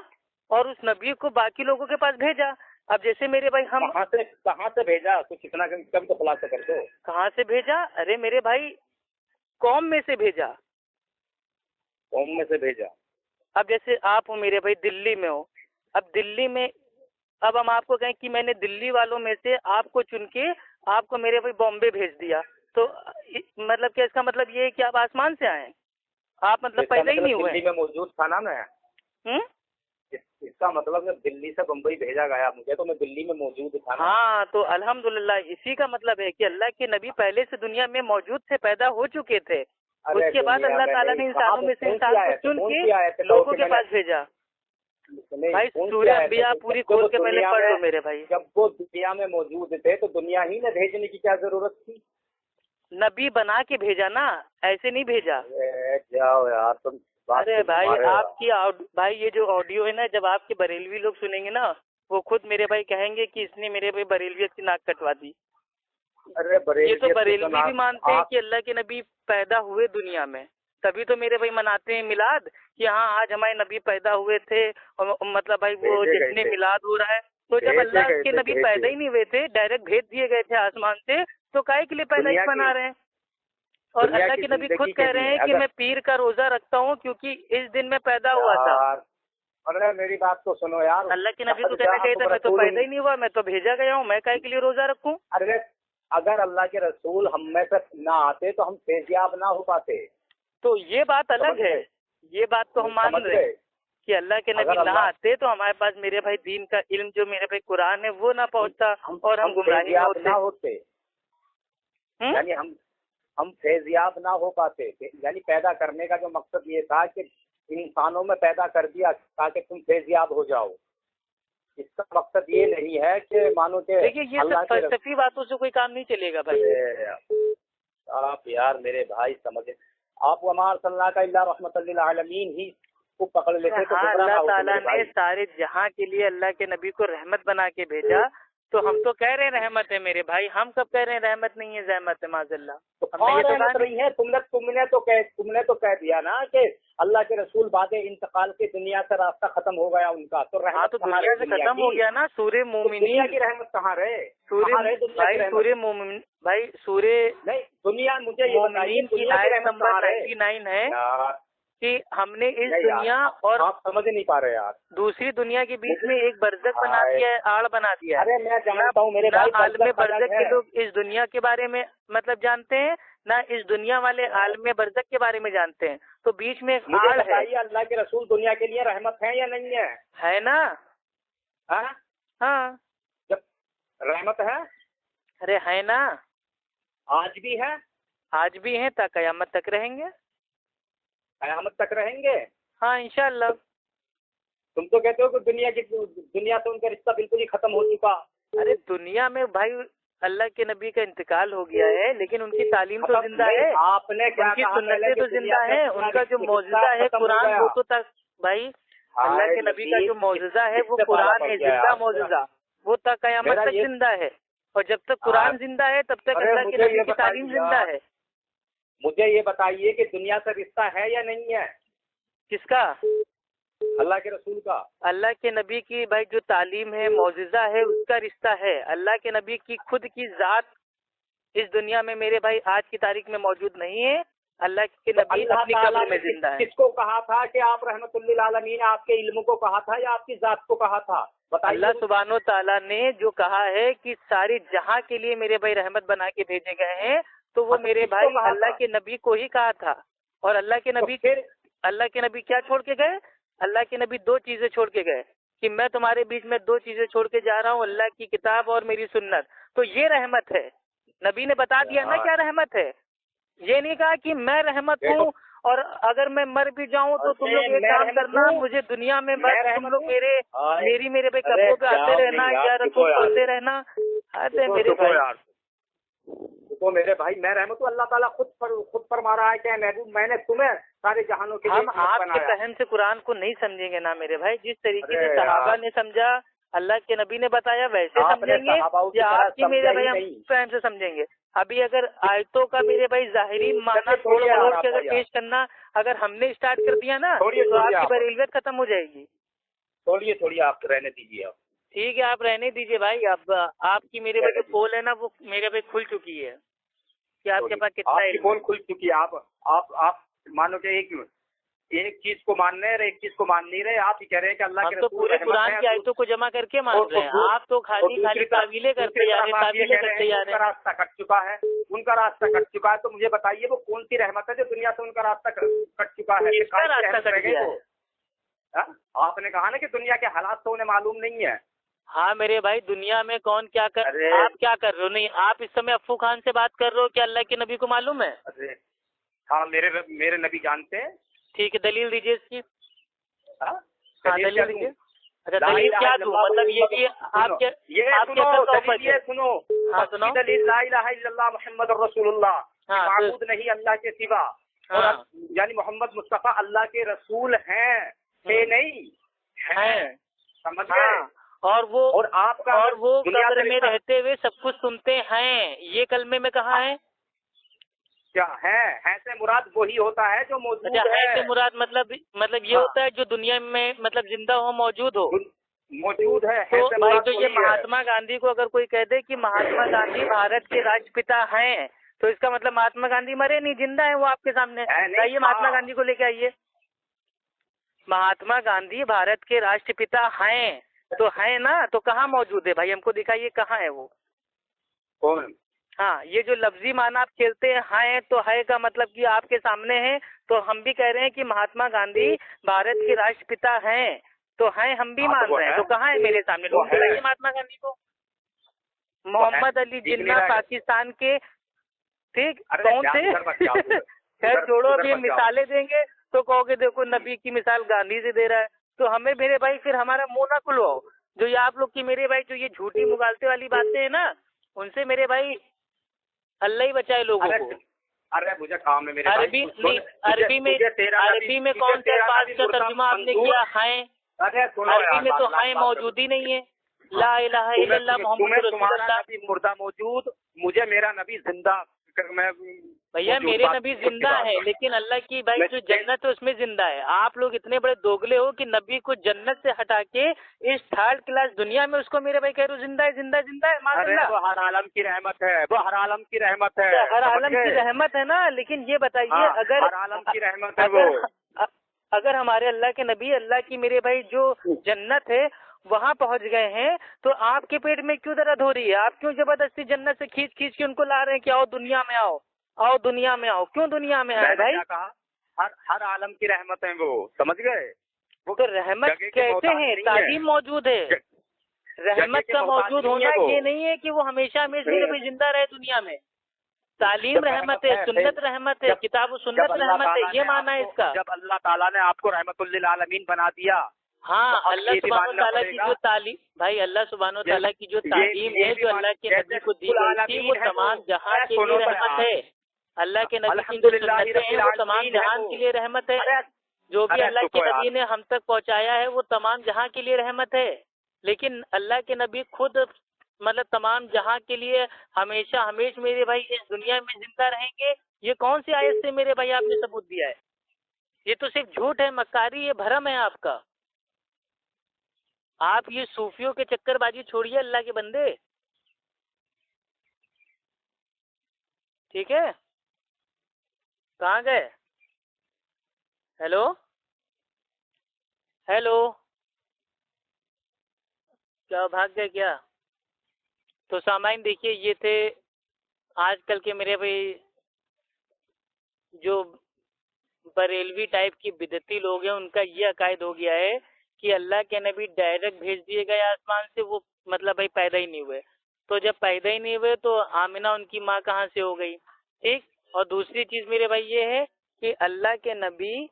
اور اس نبی کو باقی لوگوں کے پاس بھیجا. اب جیسے میرے بھائی ہم کہاں سے بھیجا؟ کچھ اتنا کم تو خلاصہ کر دو. کہاں سے بھیجا؟ ارے میرے بھائی قوم میں سے بھیجا. قوم میں سے بھیجا. اب جیسے آپ ہو میرے بھائی دلی میں ہو، اب دلی میں اب ہم آپ کو کہیں کہ میں نے دلی والوں میں سے آپ کو چن کے آپ کو میرے بھائی بامبے بھیج دیا. تو مطلب کیا اس کا مطلب یہ ہے کہ آپ آسمان سے آئے ہیں؟ آپ مطلب پیدا ہی نہیں ہوئے. دلی میں موجود تھا نا میں. اس کا مطلب جب دلی سے بمبئی بھیجا گیا مجھے تو میں دلی میں موجود تھا. ہاں تو الحمدللہ اسی کا مطلب ہے کہ اللہ کے نبی پہلے سے دنیا میں موجود تھے، پیدا ہو چکے تھے. اس کے بعد اللہ تعالیٰ نے انسانوں میں سے انسان کو چن کے لوگوں کے پاس بھیجا. بھائی سورہ انبیاء پوری کھول کے پہلے پڑھ لو میرے بھائی. جب وہ دنیا میں موجود تھے تو دنیا ہی میں بھیجنے کی کیا ضرورت تھی؟ نبی بنا کے بھیجا نا، ایسے نہیں بھیجا. جاؤ یار تم. ارے بھائی آپ کی بھائی یہ جو آڈیو ہے نا، جب آپ کے بریلوی لوگ سنیں گے نا وہ خود میرے بھائی کہیں گے کہ اس نے میرے بھائی بریلویت کی ناک کٹوا دی. یہ تو بریلوی بھی مانتے ہیں کہ اللہ کے نبی پیدا ہوئے دنیا میں، تبھی تو میرے بھائی مناتے ہیں میلاد کہ ہاں آج ہمارے نبی پیدا ہوئے تھے. اور مطلب بھائی وہ جتنے میلاد ہو رہا ہے تو جب اللہ کے نبی پیدا ہی نہیں ہوئے تھے، ڈائریکٹ بھیج دیے گئے تھے آسمان سے، تو کائے کے لیے پیدائش بنا رہے ہیں؟ اور اللہ کے نبی خود کہہ رہے ہیں کہ میں پیر کا روزہ رکھتا ہوں کیونکہ اس دن میں پیدا ہوا تھا۔ ارے میری بات تو سنو یار، اللہ کے نبی تو کہنا چاہیے تھا میں تو پیدا ہی نہیں ہوا، میں تو بھیجا گیا ہوں، میں کائے کے لیے روزہ رکھوں؟ ارے اگر اللہ کے رسول ہم میں سے نہ آتے تو ہم فیضیاب نہ ہو پاتے۔ تو یہ بات الگ ہے، یہ بات تو ہم مان رہے ہیں کہ اللہ کے نبی نہ آتے تو ہمارے پاس میرے بھائی دین کا علم جو میرے بھائی قرآن ہے وہ نہ پہنچتا اور ہم گمراہی نہ ہوتے، یعنی ہم فیضیاب نہ ہو پاتے۔ یعنی پیدا کرنے کا جو مقصد یہ تھا کہ انسانوں میں پیدا کر دیا تاکہ تم فیضیاب ہو جاؤ، اس کا مقصد یہ نہیں ہے کہ مانو کہ دیکھیے یہ سب فلسفی باتوں سے کوئی کام نہیں چلے گا بھائی۔ آپ یار میرے بھائی سمجھے، آپ ہمارا صلی اللہ کا اللہ رحمت للعالمین ہی کو پکڑ لیتے تو اللہ تعالیٰ نے سارے جہاں کے لیے اللہ کے نبی کو رحمت بنا کے بھیجا، تو ہم تو کہہ رہے ہیں رحمت ہے میرے بھائی، ہم کب کہہ رہے ہیں رحمت نہیں ہے، زحمت ہے معاذ اللہ۔ رحمت نہیں ہے، تم نے تو کہہ دیا نا کہ اللہ کے رسول بعد انتقال کے دنیا سے راستہ ختم ہو گیا ان کا، تو رحمت تو دنیا سے ختم ہو گیا نا۔ سورہ مومنین کی رحمت کہاں رہے؟ سورہ مومنین بھائی، سورہ نہیں دنیا، مجھے یہ مومنین کی آیت نمبر 99 ہے کہ ہم نے اس دنیا اور آپ سمجھ نہیں پا رہے یار، دوسری دنیا کے بیچ میں ایک برزخ بنا دیا ہے، آڑ بنا دیا ہے۔ ارے میں جانتا ہوں میرے بھائی، عالم برزخ کے لوگ اس دنیا کے بارے میں مطلب جانتے ہیں، نہ اس دنیا والے عالم برزخ کے بارے میں جانتے ہیں، تو بیچ میں ایک آڑ ہے۔ اللہ کے رسول دنیا کے لیے رحمت ہے یا نہیں ہے؟ ہے نا؟ ہاں جب رحمت ہے، ارے ہے نا، آج بھی ہے، آج بھی ہیں، تا قیامت تک رہیں گے، قیامت تک رہیں گے۔ ہاں انشاءاللہ۔ تم تو کہتے ہو کہ دنیا سے ان کا رشتہ بالکل ہی ختم ہو چکا۔ ارے دنیا میں بھائی اللہ کے نبی کا انتقال ہو گیا ہے، لیکن ان کی تعلیم تو زندہ ہے، آپ نے ان کی سنتیں تو زندہ ہیں، ان کا جو معجزہ ہے قرآن وہ تو تک بھائی اللہ کے نبی کا جو معجزہ ہے وہ قرآن ہے، زندہ معجزہ، وہ تک قیامت تک زندہ ہے، اور جب تک قرآن زندہ ہے تب تک اللہ کے نبی کی تعلیم زندہ ہے۔ مجھے یہ بتائیے کہ دنیا سے رشتہ ہے یا نہیں ہے؟ کس کا؟ اللہ کے رسول کا۔ اللہ کے نبی کی بھائی جو تعلیم ہے، معجزہ ہے، اس کا رشتہ ہے۔ اللہ کے نبی کی خود کی ذات اس دنیا میں میرے بھائی آج کی تاریخ میں موجود نہیں ہے، اللہ کے نبی اپنی قبر میں زندہ ہے۔ کس کو کہا تھا کہ آپ رحمت للعالمین، آپ کے علم کو کہا تھا یا آپ کی ذات کو کہا تھا؟ اللہ سبحانہ و تعالیٰ نے جو کہا ہے کہ ساری جہاں کے لیے میرے بھائی رحمت بنا کے بھیجے گئے ہیں، تو وہ میرے بھائی اللہ کے نبی کو ہی کہا تھا۔ اور اللہ کے نبی کیا چھوڑ کے گئے؟ اللہ کے نبی دو چیزیں چھوڑ کے گئے کہ میں تمہارے بیچ میں دو چیزیں چھوڑ کے جا رہا ہوں، اللہ کی کتاب اور میری سنت۔ تو یہ رحمت ہے، نبی نے بتا دیا نا کیا رحمت ہے۔ یہ نہیں کہا کہ میں رحمت ہوں اور اگر میں مر بھی جاؤں تو تم لوگ یہ کام کرنا، مجھے دنیا میں تم لوگ میرے بھائی قبروں پہ آتے رہنا یا رسول پڑھتے رہنا۔ میرے بھائی تو میرے بھائی میں رحمت ہوں، اللہ تعالیٰ خود فرما رہا ہے کہ محبوب میں نے تمہیں سارے جہانوں کے لیے ہم آپ کے فہم سے قرآن کو نہیں سمجھیں گے نا میرے بھائی، جس طریقے سے صحابہ نے سمجھا، اللہ کے نبی نے بتایا ویسے سمجھیں گے یا آپ کی میرے بھائی ہم فہم سے سمجھیں گے؟ ابھی اگر آیتوں کا میرے بھائی ظاہری معنی چھوڑ کے اگر پیش کرنا اگر ہم نے اسٹارٹ کر دیا نا تو آپ کی بریلیت ختم ہو جائے گی۔ تھوڑی آپ رہنے دیجیے، آپ ٹھیک ہے، آپ رہنے دیجیے بھائی۔ اب آپ کی میرے بھائی جو پول ہے نا وہ میرے بھائی کھل چکی ہے کہ آپ کے پاس کتنا علم ہے۔ پول کھل چکی ہے، آپ مانو کہ ایک چیز کو مان رہے اور ایک چیز کو مان نہیں رہے، آپ ہی کہہ رہے ہیں کہ اللہ کے رسول تو پورے قرآن کی آیتوں کو جمع کر کے مان رہے ہیں، آپ تو خالی تعویلیں کرتے جا رہے ہیں، تعویلیں کرتے جا رہے ہیں۔ راستہ کٹ چکا ہے، ان کا راستہ کٹ چکا ہے، تو مجھے بتائیے وہ کون سی رحمت ہے جو دنیا سے ان کا راستہ کٹ چکا ہے؟ اس کا راستہ کٹ گیا ہے۔ آپ نے کہا نا کہ دنیا کے حالات تو انہیں معلوم نہیں ہے۔ ہاں میرے بھائی، دنیا میں کون کیا آپ کیا کر رہے ہو؟ نہیں، آپ اس سمے افو خان سے بات کر رہے ہو کہ اللہ کے نبی کو معلوم ہے؟ ہاں میرے نبی جانتے ہیں۔ ٹھیک ہے، دلیل دیجیے اس کی۔ ہاں دلیل دیجیے۔ اچھا دلیل کیا دوں؟ مطلب یہ بھی آپ کے سنو دلیل لا الہ الا اللہ محمد رسول اللہ، معبود نہیں اللہ کے سوا، یعنی محمد مصطفیٰ اللہ کے رسول ہیں، نہیں ہیں، سمجھ گئے؟ اور آپ کا اور وہ قبر میں رہتے ہوئے سب کچھ سنتے ہیں، یہ کلمے میں کہاں ہے؟ کیا ہے سے مراد وہی ہوتا ہے جو موجود ہے۔ سے مراد مطلب یہ ہوتا ہے جو دنیا میں مطلب زندہ ہو، موجود ہو۔ موجود ہے. تو بھائی تو یہ مہاتما گاندھی کو اگر کوئی کہہ دے کہ مہاتما گاندھی بھارت کے راشٹرپتا ہیں تو اس کا مطلب مہاتما گاندھی مرے نہیں، زندہ ہے وہ آپ کے سامنے. آئیے مہاتما گاندھی کو لے کے آئیے. مہاتما گاندھی بھارت کے راشٹرپتا ہیں تو ہیں نا، تو کہاں موجود ہے بھائی؟ ہم کو دکھائیے کہاں ہے وہ. کون؟ ہاں یہ جو لفظی معنی آپ کھیلتے ہیں تو ہے کا مطلب کہ آپ کے سامنے ہیں، تو ہم بھی کہہ رہے ہیں کہ مہاتما گاندھی بھارت کے راشٹرپتا ہیں تو ہیں، ہم بھی مان رہے ہیں. تو کہاں ہے میرے سامنے؟ مہاتما گاندھی کو. محمد علی جناح پاکستان کے، ٹھیک، کون سے؟ خیر چھوڑو، ابھی مثالیں دیں گے تو کہو گے دیکھو نبی کی مثال گاندھی سے دے رہا ہے. تو ہمیں میرے بھائی پھر ہمارا منہ نہ کھلواؤ. جو یہ آپ لوگ کی میرے بھائی جو یہ جھوٹی مغالطے والی باتیں ہیں نا، ان سے میرے بھائی اللہ ہی بچائے لوگوں کو. ارے مجھے کام ہے میرے عربی میں کون سے الفاظ کا ترجمہ آپ نے کیا؟ ہیں. عربی میں تو ہیں موجود ہی نہیں ہے. لا الہ الا اللہ محمد رسول اللہ. مردہ موجود، مجھے میرا نبی زندہ. بھیا میرے نبی زندہ ہے لیکن اللہ کی بھائی جو جنت ہے اس میں زندہ ہے. آپ لوگ اتنے بڑے دوگلے ہو کہ نبی کو جنت سے ہٹا کے اس تھرڈ کلاس دنیا میں اس کو میرے بھائی کہہ رہے زندہ ہے زندہ زندہ ہے. وہ ہر عالم کی رحمت ہے، وہ ہر عالم کی رحمت ہے، ہر عالم کی رحمت ہے نا. لیکن یہ بتائیے اگر ہر عالم کی رحمت ہے وہ، اگر ہمارے اللہ کے نبی اللہ کی میرے بھائی جو جنت ہے وہاں پہنچ گئے ہیں تو آپ کے پیٹ میں کیوں درد ہو رہی ہے؟ آپ کیوں زبردستی جنت سے کھینچ کھینچ کے ان کو لا رہے ہیں کہ آؤ دنیا میں آؤ، آؤ دنیا میں آؤ؟ کیوں دنیا میں آئے بھائی؟ ہر عالم کی رحمت ہے وہ، سمجھ گئے؟ وہ تو رحمت کہتے ہیں، تعلیم موجود ہے. رحمت کا موجود ہونا یہ نہیں ہے کہ وہ ہمیشہ ہمیشہ زندہ رہے دنیا میں. تعلیم رحمت ہے، سنت رحمت ہے، کتاب و سنت رحمت ہے، یہ معنی ہے اس کا. جب اللہ تعالیٰ نے آپ کو رحمت للعالمین بنا دیا، ہاں اللہ سبحانہ و تعالیٰ کی جو تعلیم، بھائی اللہ سبحانہ و تعالیٰ کی جو تعلیم ہے جو اللہ کے نبی کو دی گئی تھی وہ تمام جہاں کے لیے رحمت ہے. اللہ کے نبی کی جو سنتیں ہیں وہ تمام جہان کے لیے رحمت ہے. جو بھی اللہ کے نبی نے ہم تک پہنچایا ہے وہ تمام جہاں کے لیے رحمت ہے. لیکن اللہ کے نبی خود مطلب تمام جہاں کے لیے ہمیشہ ہمیشہ میرے بھائی اس دنیا میں زندہ رہیں گے. یہ کون سی آیت سے میرے بھائی آپ نے ثبوت دیا ہے؟ یہ تو صرف جھوٹ ہے، مکاری ہے، بھرم ہے آپ کا. آپ یہ صوفیوں کے چکر بازی چھوڑیے اللہ کے بندے، ٹھیک ہے؟ کہاں گئے؟ ہیلو ہیلو، کیا بھاگ گئے کیا؟ تو سامعین دیکھیے یہ تھے آج کل کے میرے بھائی جو بریلوی ٹائپ کی بدعتی لوگ ہیں، ان کا یہ عقائد ہو گیا ہے کہ اللہ کے نبی ڈائریکٹ بھیج دیے گئے آسمان سے، وہ مطلب بھائی پیدا ہی نہیں ہوئے. تو جب پیدا ہی نہیں ہوئے تو آمنہ ان کی ماں کہاں سے ہو گئی؟ ٹھیک. اور دوسری چیز میرے بھائی یہ ہے کہ اللہ کے نبی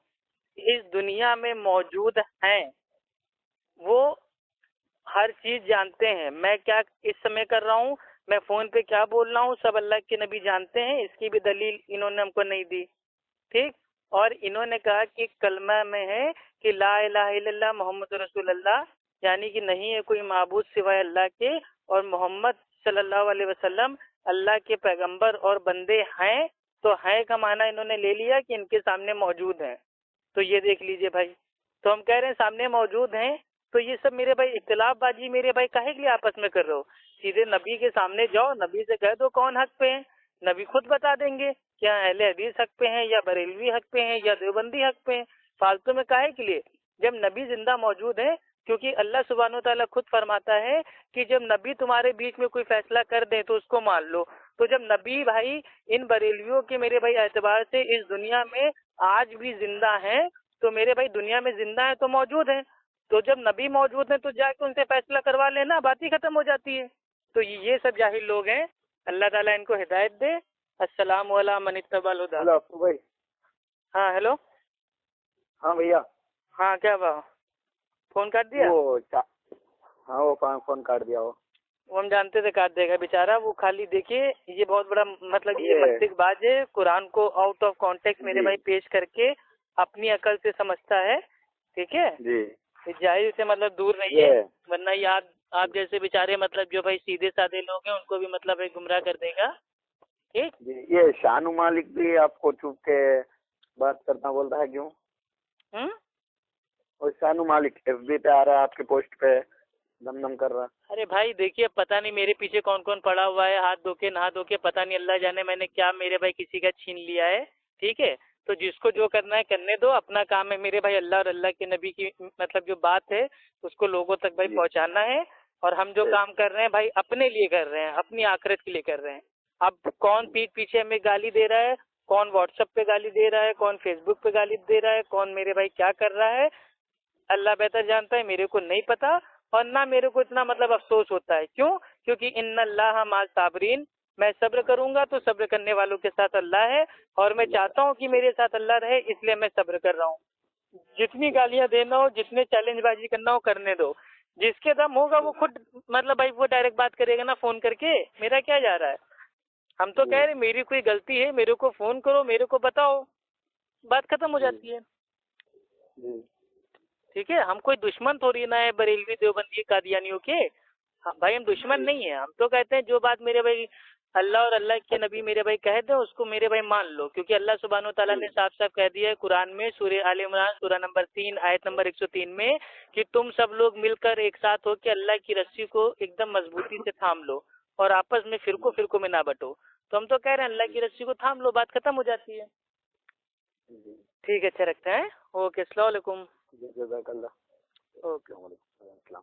اس دنیا میں موجود ہیں، وہ ہر چیز جانتے ہیں. میں کیا اس سمے کر رہا ہوں، میں فون پہ کیا بول رہا ہوں، سب اللہ کے نبی جانتے ہیں. اس کی بھی دلیل انہوں نے ہم کو نہیں دی. ٹھیک. اور انہوں نے کہا کہ کلمہ میں ہے کہ لا الہ الا اللہ محمد رسول اللہ، یعنی کہ نہیں ہے کوئی معبود سوائے اللہ کے، اور محمد صلی اللہ علیہ وسلم اللہ کے پیغمبر اور بندے ہیں. تو ہے کا معنی انہوں نے لے لیا کہ ان کے سامنے موجود ہیں. تو یہ دیکھ لیجئے بھائی، تو ہم کہہ رہے ہیں سامنے موجود ہیں. تو یہ سب میرے بھائی اختلاف بازی میرے بھائی کاہے کے لیے آپس میں کر رہے ہو؟ سیدھے نبی کے سامنے جاؤ، نبی سے کہہ دو کون حق پہ ہیں، نبی خود بتا دیں گے کیا اہل حدیث حق پہ ہیں یا بریلوی حق پہ ہیں یا دیوبندی حق پہ ہیں. فالتو میں کاہے کے لیے جب نبی زندہ موجود ہیں؟ کیونکہ اللہ سبحانہ و تعالیٰ خود فرماتا ہے کہ جب نبی تمہارے بیچ میں کوئی فیصلہ کر دیں تو اس کو مان لو. تو جب نبی بھائی ان بریلویوں کے میرے بھائی اعتبار سے اس دنیا میں آج بھی زندہ ہیں، تو میرے بھائی دنیا میں زندہ ہیں تو موجود ہیں. تو جب نبی موجود ہیں تو جا کے ان سے فیصلہ کروا لینا، بات ہی ختم ہو جاتی ہے. تو یہ سب جاہل لوگ ہیں، اللہ تعالیٰ ان کو ہدایت دے. السلام علیکم من اتبع الہدی. بھائی ہاں ہیلو. ہاں بھیا. ہاں کیا بات، فون کاٹ دیا؟ ہاں وہ فون کاٹ دیا. وہ ہم جانتے تھے کاٹ دے گا بیچارہ. وہ خالی دیکھیے یہ بہت بڑا مطلب یہ منطق باز ہے، قرآن کو آؤٹ آف کانٹیکٹ میرے بھائی پیش کر کے اپنی عقل سے سمجھتا ہے. ٹھیک ہے جی، جاہل سے مطلب دور رہیے، ورنہ یہ آپ جیسے بیچارے مطلب جو بھائی سیدھے سادے لوگ ہیں ان کو بھی مطلب گمراہ کر دے گا. ٹھیک. یہ شانو مالک بھی آپ کو چپ کے بات کرنا بولتا ہے کیوں؟ اور شانو مالک ایف بی پہ آ رہا ہے آپ کے پوسٹ پہ، دم دم کر رہا. ارے بھائی دیکھیے پتہ نہیں میرے پیچھے کون کون پڑا ہوا ہے, ہاتھ دھو کے نہا دھو کے, پتہ نہیں اللہ جانے میں نے کیا میرے بھائی کسی کا چھین لیا ہے. ٹھیک ہے, تو جس کو جو کرنا ہے کرنے دو, اپنا کام ہے میرے بھائی اللہ اور اللہ کے نبی کی مطلب جو بات ہے اس کو لوگوں تک بھائی پہنچانا ہے. اور ہم جو کام کر رہے ہیں بھائی اپنے لیے کر رہے ہیں, اپنی آخرت کے لیے کر رہے ہیں. اب کون پیٹھ پیچھے ہمیں گالی دے رہا ہے, کون واٹس ایپ پہ گالی دے رہا ہے, کون فیس بک پہ گالی دے رہا ہے, کون میرے بھائی کیا کر رہا ہے, اللہ بہتر جانتا ہے, میرے کو نہیں پتا. اور نہ میرے کو اتنا مطلب افسوس ہوتا ہے. کیوں؟ کیونکہ ان اللہ مع الصابرین, میں صبر کروں گا تو صبر کرنے والوں کے ساتھ اللہ ہے, اور میں چاہتا ہوں کہ میرے ساتھ اللہ رہے, اس لیے میں صبر کر رہا ہوں. جتنی گالیاں دینا ہو, جتنے چیلنج بازی کرنا ہو کرنے دو. جس کے دم ہوگا وہ خود مطلب بھائی وہ ڈائریکٹ بات کرے گا نا فون کر کے, میرا کیا جا رہا ہے. ہم تو کہہ رہے میری کوئی غلطی ہے, میرے کو فون کرو, میرے کو بتاؤ, بات ختم ہو جاتی ہے. ٹھیک ہے, ہم کوئی دشمن تھوڑی نہ ہے بریلوی دیوبندی قادیانیوں کے. بھائی ہم دشمن نہیں ہیں, ہم تو کہتے ہیں جو بات میرے بھائی اللہ اور اللہ کے نبی میرے بھائی کہہ دیں اس کو میرے بھائی مان لو. کیونکہ اللہ سبحانہ و تعالیٰ نے صاف صاف کہہ دیا ہے قرآن میں سورہ آل عمران سورہ نمبر 3 آیت نمبر 103 میں کہ تم سب لوگ مل کر ایک ساتھ ہو کے اللہ کی رسی کو ایک دم مضبوطی سے تھام لو اور آپس میں فرقوں میں نہ بٹو. تو ہم تو کہہ رہے ہیں اللہ کی رسی کو تھام لو, بات ختم ہو جاتی ہے. ٹھیک ہے, اچھا رکھتے ہیں. اوکے, السلام علیکم. جزاک اللہ. اوکے. السلام.